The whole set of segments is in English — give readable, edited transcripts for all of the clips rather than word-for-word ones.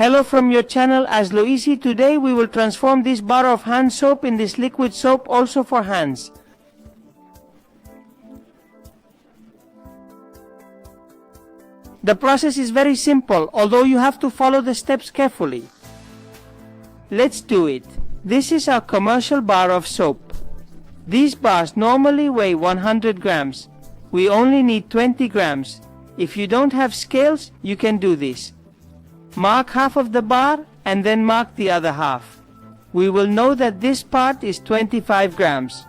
Hello from your channel as Loisi. Today we will transform this bar of hand soap in this liquid soap also for hands. The process is very simple, although you have to follow the steps carefully. Let's do it. This is our commercial bar of soap. These bars normally weigh 100 grams. We only need 20 grams. If you don't have scales, you can do this. Mark half of the bar and then mark the other half. We will know that this part is 25 grams.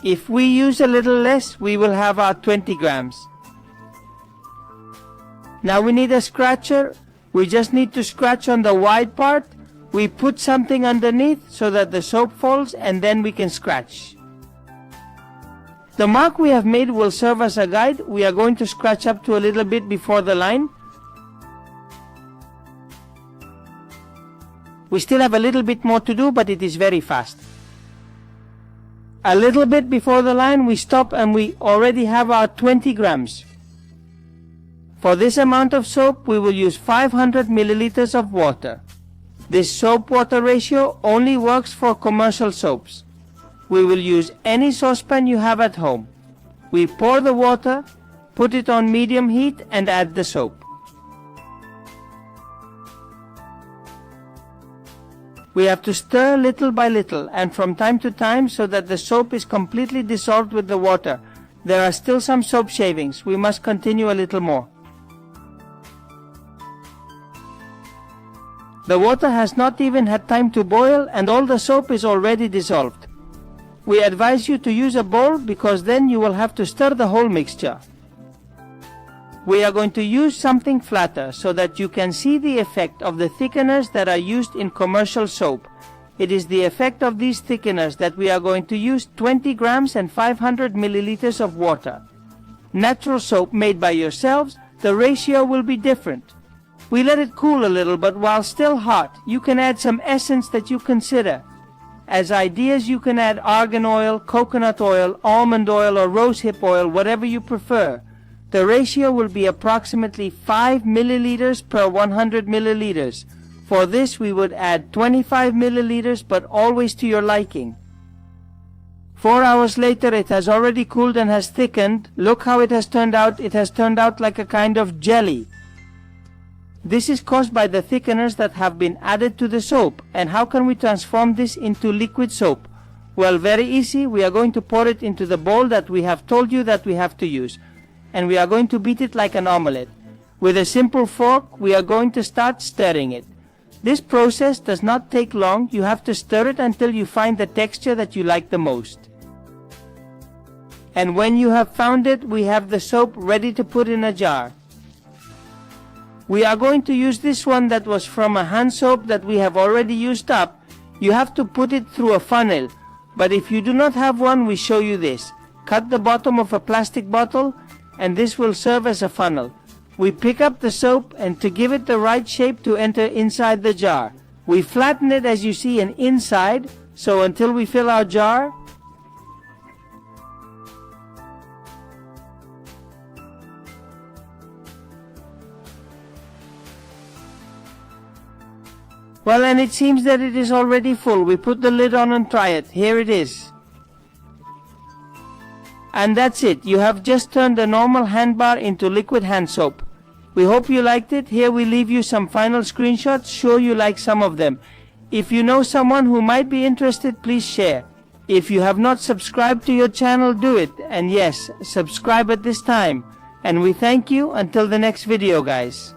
If we use a little less, we will have our 20 grams. Now we need a scratcher. We just need to scratch on the wide part. We put something underneath so that the soap falls, and then we can scratch. The mark we have made will serve as a guide. We are going to scratch up to a little bit before the line. We still have a little bit more to do, but it is very fast. A little bit before the line we stop and we already have our 20 grams. For this amount of soap we will use 500 milliliters of water. This soap-water ratio only works for commercial soaps. We will use any saucepan you have at home. We pour the water, put it on medium heat and add the soap. We have to stir little by little and from time to time so that the soap is completely dissolved with the water. There are still some soap shavings. We must continue a little more. The water has not even had time to boil and all the soap is already dissolved. We advise you to use a bowl because then you will have to stir the whole mixture. We are going to use something flatter so that you can see the effect of the thickeners that are used in commercial soap. It is the effect of these thickeners that we are going to use 20 grams and 500 milliliters of water. Natural soap made by yourselves, the ratio will be different. We let it cool a little, but while still hot, you can add some essence that you consider. As ideas, you can add argan oil, coconut oil, almond oil, or rosehip oil, whatever you prefer. The ratio will be approximately 5 milliliters per 100 milliliters. For this we would add 25 milliliters, but always to your liking. 4 hours later it has already cooled and has thickened. Look how it has turned out. It has turned out like a kind of jelly. This is caused by the thickeners that have been added to the soap. And how can we transform this into liquid soap? Well, very easy. We are going to pour it into the bowl that we have told you that we have to use. And we are going to beat it like an omelette. With a simple fork, we are going to start stirring it. This process does not take long. You have to stir it until you find the texture that you like the most. And when you have found it, we have the soap ready to put in a jar. We are going to use this one that was from a hand soap that we have already used up. You have to put it through a funnel. But if you do not have one, we show you this. Cut the bottom of a plastic bottle and this will serve as a funnel. We pick up the soap and to give it the right shape to enter inside the jar. We flatten it as you see and inside, so until we fill our jar. Well, and it seems that it is already full. We put the lid on and try it. Here it is. And that's it. You have just turned a normal hand bar into liquid hand soap. We hope you liked it. Here we leave you some final screenshots. Sure you like some of them. If you know someone who might be interested, please share. If you have not subscribed to your channel, do it. And yes, subscribe at this time. And we thank you until the next video, guys.